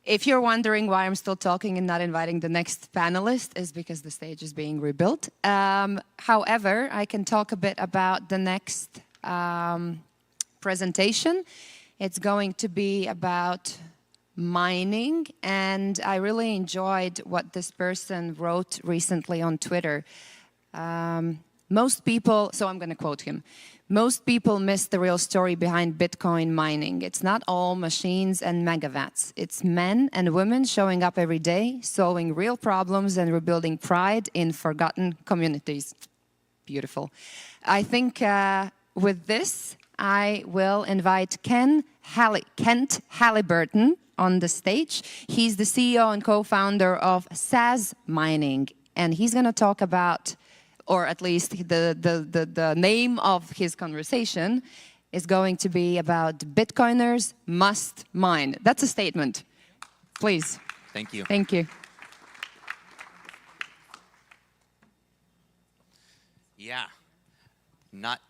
If you're wondering why I'm still talking and not inviting the next panelist, is because the stage is being rebuilt. However, I can talk a bit about the next presentation. It's going to be about mining, and I really enjoyed what this person wrote recently on Twitter. Most people, so I'm going to quote him, most people miss the real story behind Bitcoin mining. It's not all machines and megawatts. It's men and women showing up every day, solving real problems and rebuilding pride in forgotten communities. Beautiful. I think with this, I will invite Kent Halliburton on the stage. He's the CEO and co-founder of SAS Mining, and he's going to talk about, or at least the name of his conversation is going to be about Bitcoiners must mine. That's a statement. Please. Thank you. Thank you. Yeah, not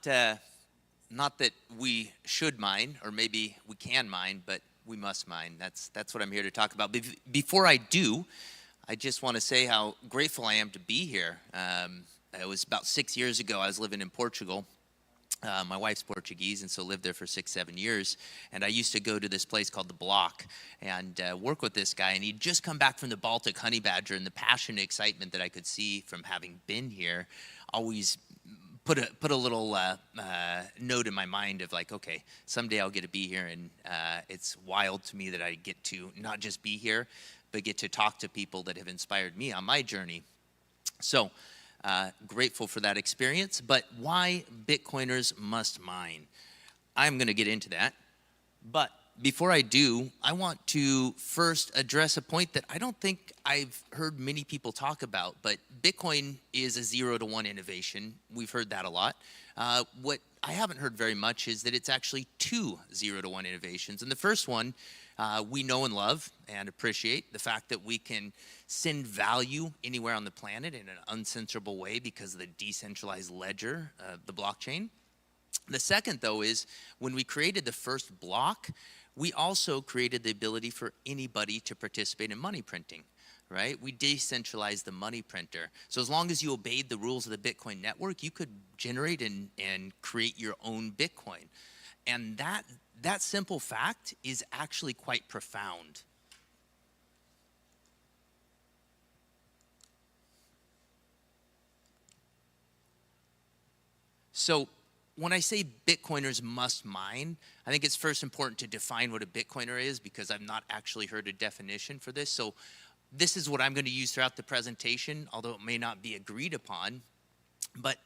that we should mine, or maybe we can mine, but we must mine. That's what I'm here to talk about. Before I do, I just want to say how grateful I am to be here. It was about 6 years ago. I was living in Portugal. My wife's Portuguese, and so lived there for 6-7 years. And I used to go to this place called the Block and work with this guy. And he'd just come back from the Baltic Honeybadger, and the passion and excitement that I could see from having been here always put a little note in my mind of like, okay, someday I'll get to be here. And it's wild to me that I get to not just be here, but get to talk to people that have inspired me on my journey. So grateful for that experience. But why Bitcoiners must mine? I'm going to get into that. But before I do, I want to first address a point that I don't think I've heard many people talk about. But Bitcoin is a 0-to-1 innovation. We've heard that a lot. What I haven't heard very much is that it's actually 2 0-to-1 innovations. And the first one, we know and love and appreciate the fact that we can send value anywhere on the planet in an uncensorable way because of the decentralized ledger, the blockchain. The second, though, is when we created the first block, we also created the ability for anybody to participate in money printing, right? We decentralized the money printer. So as long as you obeyed the rules of the Bitcoin network, you could generate and create your own Bitcoin. And that simple fact is actually quite profound. So when I say Bitcoiners must mine, I think it's first important to define what a Bitcoiner is, because I've not actually heard a definition for this. So this is what I'm going to use throughout the presentation, although it may not be agreed upon. But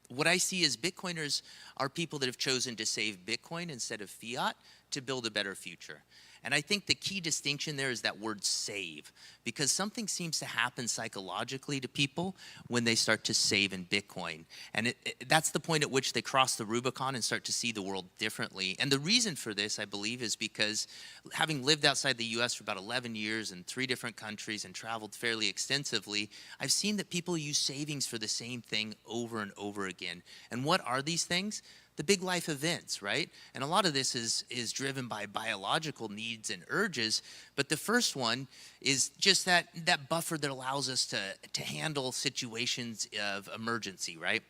what I see is Bitcoiners are people that have chosen to save Bitcoin instead of fiat to build a better future. And I think the key distinction there is that word save, because something seems to happen psychologically to people when they start to save in Bitcoin. And that's the point at which they cross the Rubicon and start to see the world differently. And the reason for this, I believe, is because having lived outside the US for about 11 years in 3 different countries and traveled fairly extensively, I've seen that people use savings for the same thing over and over again. And what are these things? The big life events, right? And a lot of this is driven by biological needs and urges, but the first one is just that buffer that allows us to handle situations of emergency, right?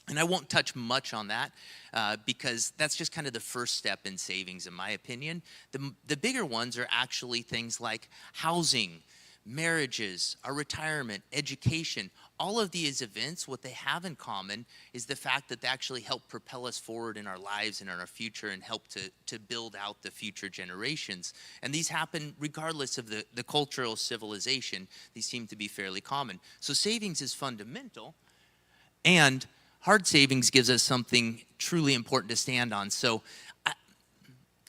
And I won't touch much on that because that's just kind of the first step in savings, in my opinion. The bigger ones are actually things like housing, marriages, our retirement, education. All of these events, what they have in common is the fact that they actually help propel us forward in our lives and in our future and help to build out the future generations. And these happen regardless of the cultural civilization. These seem to be fairly common. So savings is fundamental, and hard savings gives us something truly important to stand on. So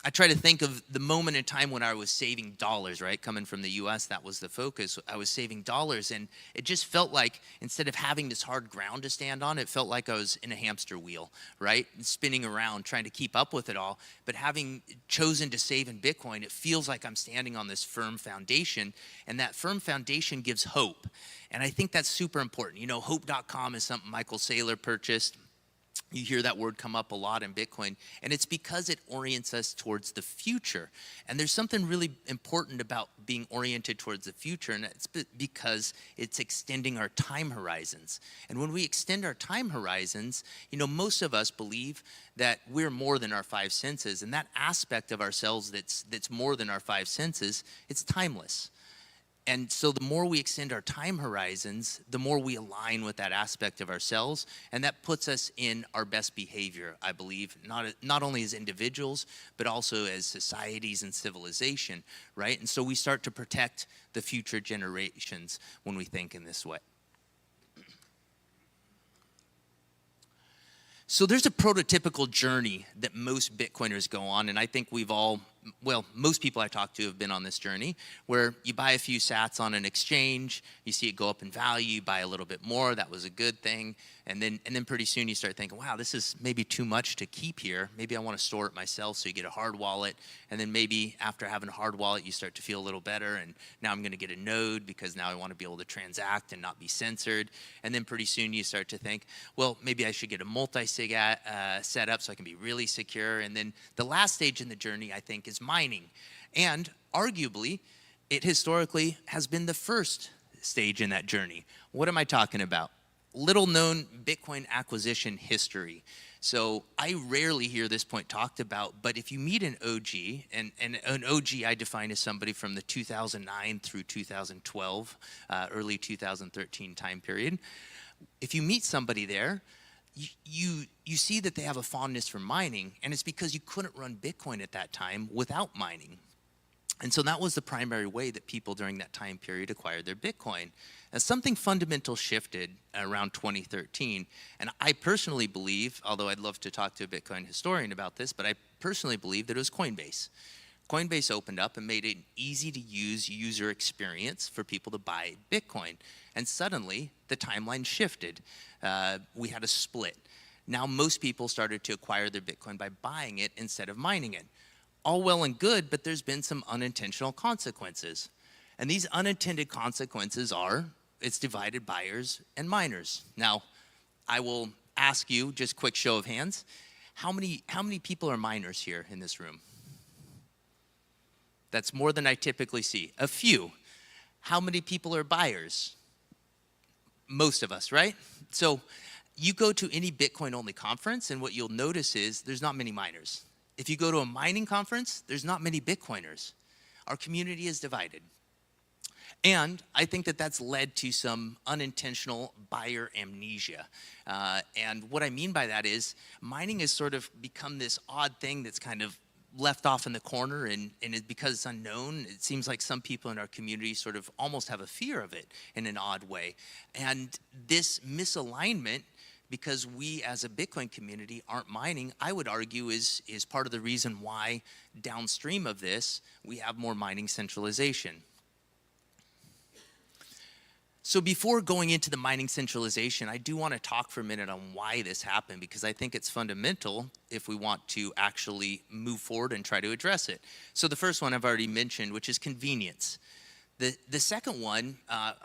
I try to think of the moment in time when I was saving dollars, right? Coming from the US, that was the focus. I was saving dollars, and it just felt like instead of having this hard ground to stand on, it felt like I was in a hamster wheel, right? And spinning around, trying to keep up with it all. But having chosen to save in Bitcoin, it feels like I'm standing on this firm foundation, and that firm foundation gives hope. And I think that's super important. You know, hope.com is something Michael Saylor purchased. You hear that word come up a lot in Bitcoin, and it's because it orients us towards the future. And there's something really important about being oriented towards the future, and it's because it's extending our time horizons. And when we extend our time horizons, most of us believe that we're more than our five senses, and that aspect of ourselves that's more than our five senses, it's timeless. And so the more we extend our time horizons, the more we align with that aspect of ourselves, and that puts us in our best behavior, I believe, not only as individuals, but also as societies and civilization, right? And so we start to protect the future generations when we think in this way. So there's a prototypical journey that most Bitcoiners go on, and I think most people I talk to have been on this journey, where you buy a few sats on an exchange, you see it go up in value, you buy a little bit more, that was a good thing, and then pretty soon you start thinking, wow, this is maybe too much to keep here, maybe I want to store it myself, so you get a hard wallet, and then maybe after having a hard wallet, you start to feel a little better, and now I'm going to get a node because now I want to be able to transact and not be censored, and then pretty soon you start to think, well, maybe I should get a multi-sig set up so I can be really secure, and then the last stage in the journey, I think, is mining. And arguably, it historically has been the first stage in that journey. What am I talking about? Little known Bitcoin acquisition history. So I rarely hear this point talked about, but if you meet an OG, and an OG I define as somebody from the 2009 through 2012, early 2013 time period, if you meet somebody there, you see that they have a fondness for mining, and it's because you couldn't run Bitcoin at that time without mining. And so that was the primary way that people during that time period acquired their Bitcoin. As something fundamental shifted around 2013, and I personally believe, although I'd love to talk to a Bitcoin historian about this, but I personally believe that it was Coinbase. Coinbase opened up and made it an easy to use user experience for people to buy Bitcoin. And suddenly, the timeline shifted. We had a split. Now most people started to acquire their Bitcoin by buying it instead of mining it. All well and good, but there's been some unintentional consequences. And these unintended consequences are, it's divided buyers and miners. Now, I will ask you, just quick show of hands, how many people are miners here in this room? That's more than I typically see. A few. How many people are buyers? Most of us, right? So you go to any Bitcoin-only conference, and what you'll notice is there's not many miners. If you go to a mining conference, there's not many Bitcoiners. Our community is divided. And I think that that's led to some unintentional buyer amnesia. And what I mean by that is mining has sort of become this odd thing that's kind of left off in the corner, and because it's unknown, it seems like some people in our community sort of almost have a fear of it in an odd way. And this misalignment, because we as a Bitcoin community aren't mining, I would argue is part of the reason why downstream of this, we have more mining centralization. So before going into the mining centralization, I do want to talk for a minute on why this happened, because I think it's fundamental if we want to actually move forward and try to address it. So the first one I've already mentioned, which is convenience. The second one,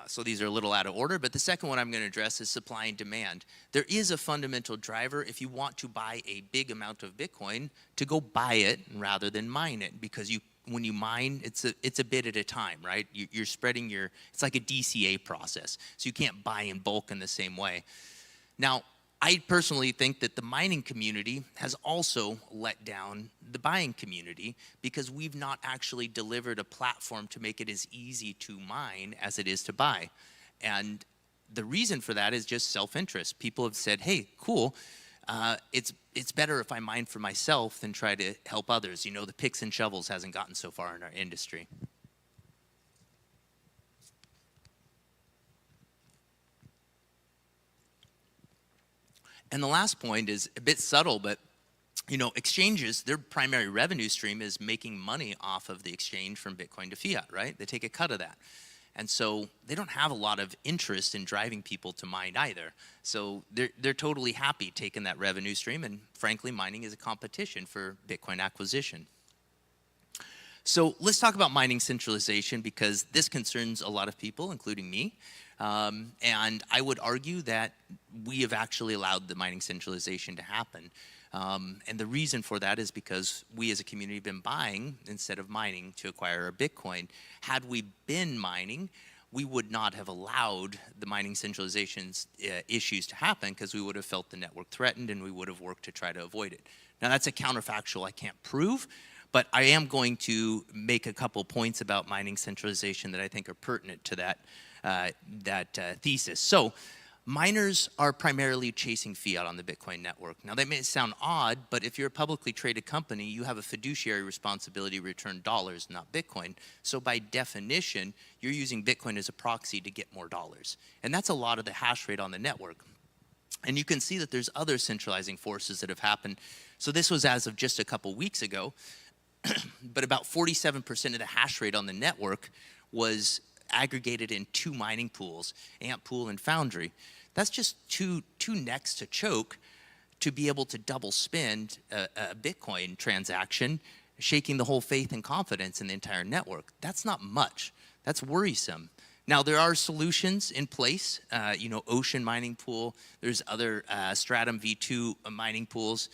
so these are a little out of order, but the second one I'm going to address is supply and demand. There is a fundamental driver if you want to buy a big amount of Bitcoin to go buy it rather than mine it, because when you mine, it's a bit at a time, right? You're spreading it's like a DCA process, so you can't buy in bulk in the same way. Now, I personally think that the mining community has also let down the buying community, because we've not actually delivered a platform to make it as easy to mine as it is to buy. And the reason for that is just self-interest. People have said, hey, cool, it's better if I mine for myself than try to help others. The picks and shovels hasn't gotten so far in our industry. And the last point is a bit subtle, but exchanges, their primary revenue stream is making money off of the exchange from Bitcoin to fiat, right? They take a cut of that. And so they don't have a lot of interest in driving people to mine either. So they're totally happy taking that revenue stream, and frankly, mining is a competition for Bitcoin acquisition. So let's talk about mining centralization, because this concerns a lot of people, including me. And I would argue that we have actually allowed the mining centralization to happen. And the reason for that is because we as a community have been buying instead of mining to acquire our Bitcoin. Had we been mining, we would not have allowed the mining centralization issues to happen, because we would have felt the network threatened and we would have worked to try to avoid it. Now that's a counterfactual I can't prove, but I am going to make a couple points about mining centralization that I think are pertinent to that thesis. So miners are primarily chasing fiat on the Bitcoin network. Now that may sound odd, but if you're a publicly traded company, you have a fiduciary responsibility to return dollars, not Bitcoin. So by definition, you're using Bitcoin as a proxy to get more dollars. And that's a lot of the hash rate on the network. And you can see that there's other centralizing forces that have happened. So this was as of just a couple weeks ago, but about 47% of the hash rate on the network was aggregated in 2 mining pools, Amp Pool and Foundry. That's just two necks to choke to be able to double spend a Bitcoin transaction, shaking the whole faith and confidence in the entire network. That's not much. That's worrisome. Now, there are solutions in place, Ocean mining pool. There's other Stratum V2 mining pools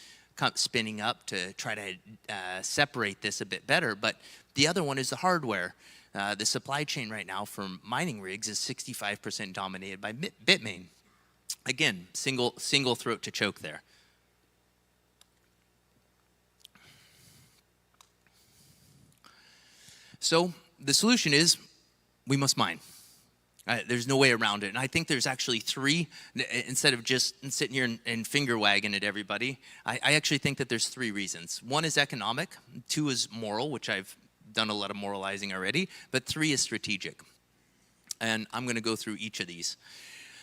spinning up to try to separate this a bit better. But the other one is the hardware. The supply chain right now for mining rigs is 65% dominated by Bitmain. Again, single throat to choke there. So the solution is we must mine. There's no way around it. And I think there's actually 3, instead of just sitting here and finger wagging at everybody, I actually think that there's 3 reasons. 1 is economic, 2 is moral, which I've done a lot of moralizing already, but 3 is strategic. And I'm gonna go through each of these.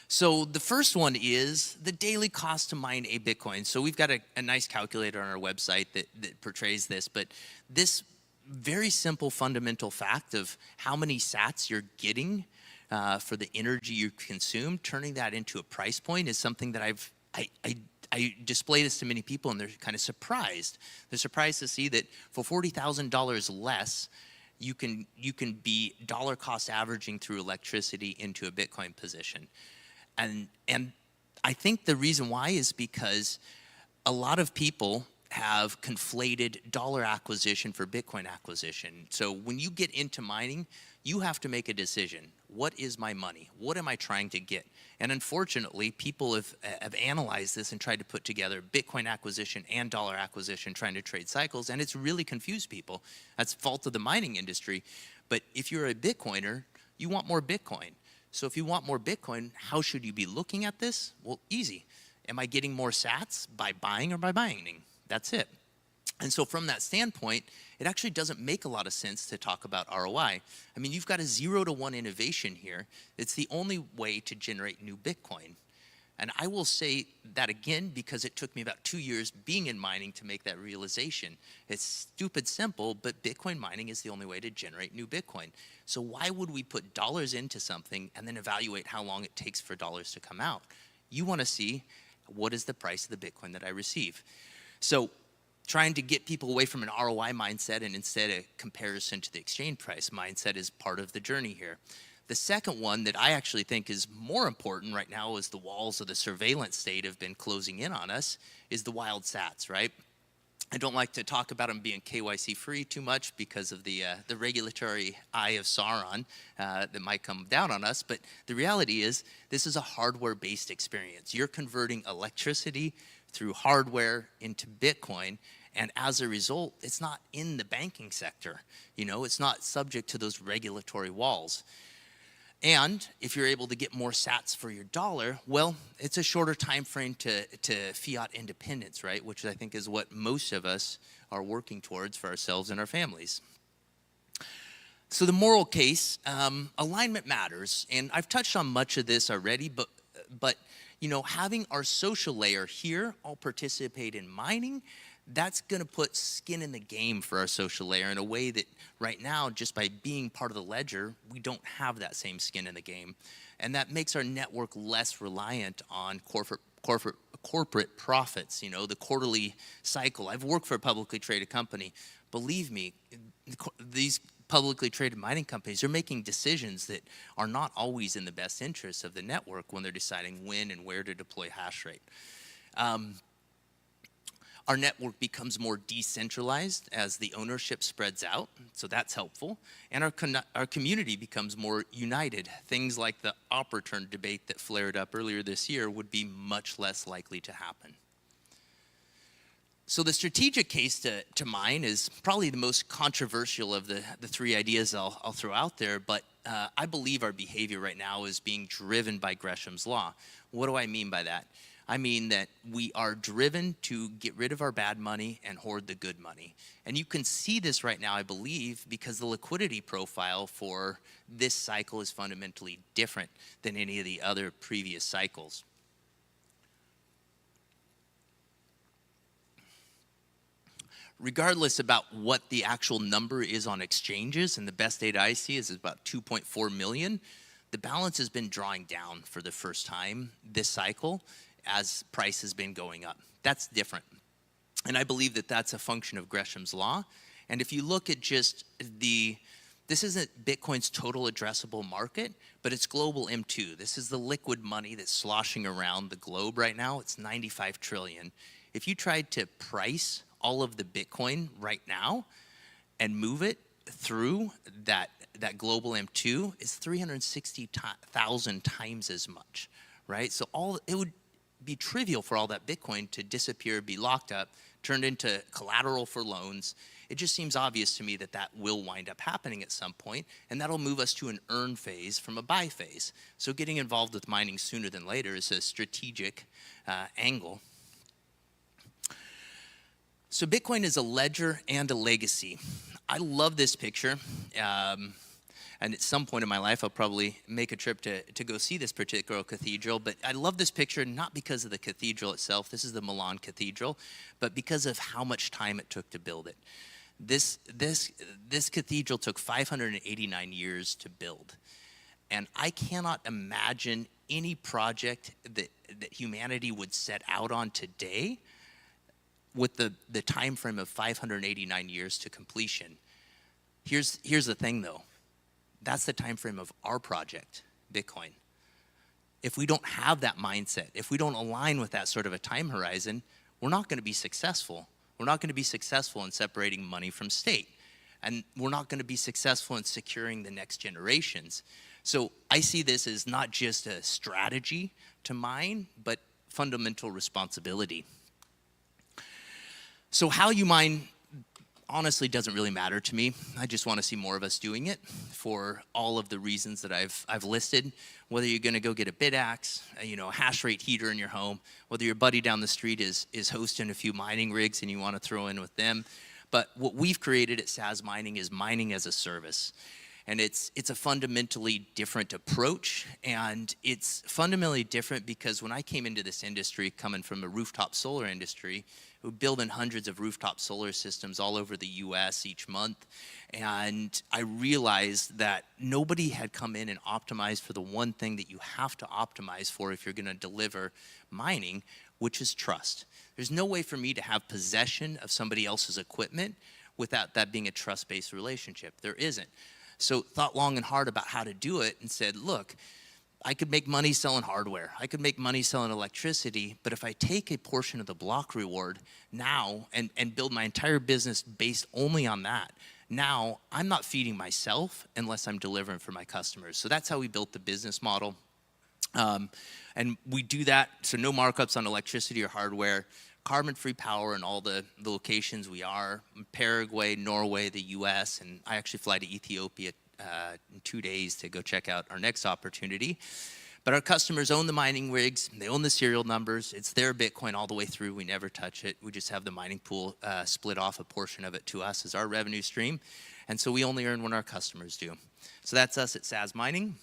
So the first one is the daily cost to mine a Bitcoin. So we've got a nice calculator on our website that portrays this, but this very simple fundamental fact of how many sats you're getting for the energy you consume, turning that into a price point is something that I display this to many people, and they're kind of surprised. They're surprised to see that for $40,000 less, you can be dollar cost averaging through electricity into a Bitcoin position. And I think the reason why is because a lot of people have conflated dollar acquisition for Bitcoin acquisition. So when you get into mining, you have to make a decision. What is my money? What am I trying to get? And unfortunately, people have analyzed this and tried to put together Bitcoin acquisition and dollar acquisition, trying to trade cycles, and it's really confused people. That's fault of the mining industry. But if you're a Bitcoiner, you want more Bitcoin. So if you want more Bitcoin, how should you be looking at this? Well, easy. Am I getting more sats by buying or by mining? That's it. And so from that standpoint, it actually doesn't make a lot of sense to talk about ROI. I mean, you've got a 0 to 1 innovation here. It's the only way to generate new Bitcoin. And I will say that again because it took me about 2 years being in mining to make that realization. It's stupid simple, but Bitcoin mining is the only way to generate new Bitcoin. So why would we put dollars into something and then evaluate how long it takes for dollars to come out? You want to see what is the price of the Bitcoin that I receive. So trying to get people away from an ROI mindset and instead a comparison to the exchange price mindset is part of the journey here. The second one that I actually think is more important right now, as the walls of the surveillance state have been closing in on us, is the wild sats, right? I don't like to talk about them being KYC free too much because of the regulatory eye of Sauron that might come down on us. But the reality is this is a hardware-based experience. You're converting electricity through hardware into Bitcoin. And as a result, it's not in the banking sector. You know, it's not subject to those regulatory walls. And if you're able to get more sats for your dollar, well, it's a shorter time frame to fiat independence, right? Which I think is what most of us are working towards for ourselves and our families. So the moral case, alignment matters. And I've touched on much of this already, but you know, having our social layer here all participate in mining, that's going to put skin in the game for our social layer in a way that right now, just by being part of the ledger, we don't have that same skin in the game. And that makes our network less reliant on corporate profits, you know, the quarterly cycle. I've worked for a publicly traded company. Believe me, these publicly traded mining companies are making decisions that are not always in the best interest of the network when they're deciding when and where to deploy hash rate. Our network becomes more decentralized as the ownership spreads out, so that's helpful. And our community becomes more united. Things like the op return debate that flared up earlier this year would be much less likely to happen. So the strategic case to mine is probably the most controversial of the three ideas I'll throw out there, but I believe our behavior right now is being driven by Gresham's law. What do I mean by that? I mean that we are driven to get rid of our bad money and hoard the good money. And you can see this right now, I believe, because the liquidity profile for this cycle is fundamentally different than any of the other previous cycles. Regardless about what the actual number is on exchanges, and the best data I see is about 2.4 million, the balance has been drawing down for the first time this cycle as price has been going up. That's different. And I believe that that's a function of Gresham's law. And if you look at just this isn't Bitcoin's total addressable market, but it's global M2. This is the liquid money that's sloshing around the globe right now. It's 95 trillion. If you tried to price all of the Bitcoin right now and move it through that global M2, is 360,000 times as much, right? So it would be trivial for all that Bitcoin to disappear, be locked up, turned into collateral for loans. It just seems obvious to me that that will wind up happening at some point, and that'll move us to an earn phase from a buy phase. So getting involved with mining sooner than later is a strategic angle. So Bitcoin is a ledger and a legacy. I love this picture. And at some point in my life, I'll probably make a trip to go see this particular cathedral. But I love this picture not because of the cathedral itself. This is the Milan Cathedral, but because of how much time it took to build it. This cathedral took 589 years to build. And I cannot imagine any project that humanity would set out on today with the time frame of 589 years to completion. Here's the thing, though. That's the time frame of our project, Bitcoin. If we don't have that mindset, if we don't align with that sort of a time horizon, we're not going to be successful. We're not going to be successful in separating money from state. And we're not going to be successful in securing the next generations. So I see this as not just a strategy to mine, but fundamental responsibility. So how you mine honestly doesn't really matter to me. I just want to see more of us doing it for all of the reasons that I've listed. Whether you're going to go get a BitAxe, a hash rate heater in your home, whether your buddy down the street is hosting a few mining rigs and you want to throw in with them. But what we've created at SAS Mining is mining as a service. And it's a fundamentally different approach, and it's fundamentally different because when I came into this industry, coming from a rooftop solar industry, we're building hundreds of rooftop solar systems all over the US each month, and I realized that nobody had come in and optimized for the one thing that you have to optimize for if you're gonna deliver mining, which is trust. There's no way for me to have possession of somebody else's equipment without that being a trust-based relationship. There isn't. So thought long and hard about how to do it and said, look, I could make money selling hardware. I could make money selling electricity, but if I take a portion of the block reward now and build my entire business based only on that, now I'm not feeding myself unless I'm delivering for my customers. So that's how we built the business model. And we do that, so no markups on electricity or hardware, carbon-free power in all the locations we are, Paraguay, Norway, the US, and I actually fly to Ethiopia in 2 days to go check out our next opportunity. But our customers own the mining rigs, they own the serial numbers, it's their Bitcoin all the way through, we never touch it, we just have the mining pool split off a portion of it to us as our revenue stream, and so we only earn when our customers do. So that's us at SAS Mining.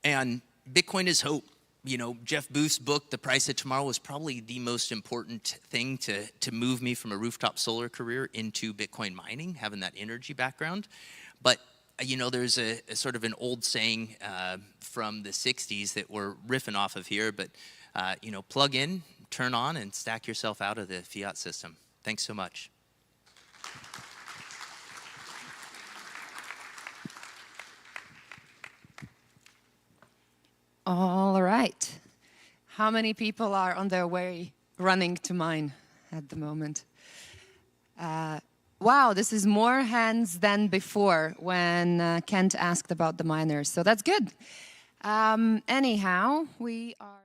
And Bitcoin is hope. Jeff Booth's book, The Price of Tomorrow, was probably the most important thing to move me from a rooftop solar career into Bitcoin mining, having that energy background. But, there's a sort of an old saying from the 60s that we're riffing off of here, but, plug in, turn on, and stack yourself out of the fiat system. Thanks so much. All right. How many people are on their way running to mine at the moment? Wow, this is more hands than before when Kent asked about the miners. So that's good. Anyhow, we are...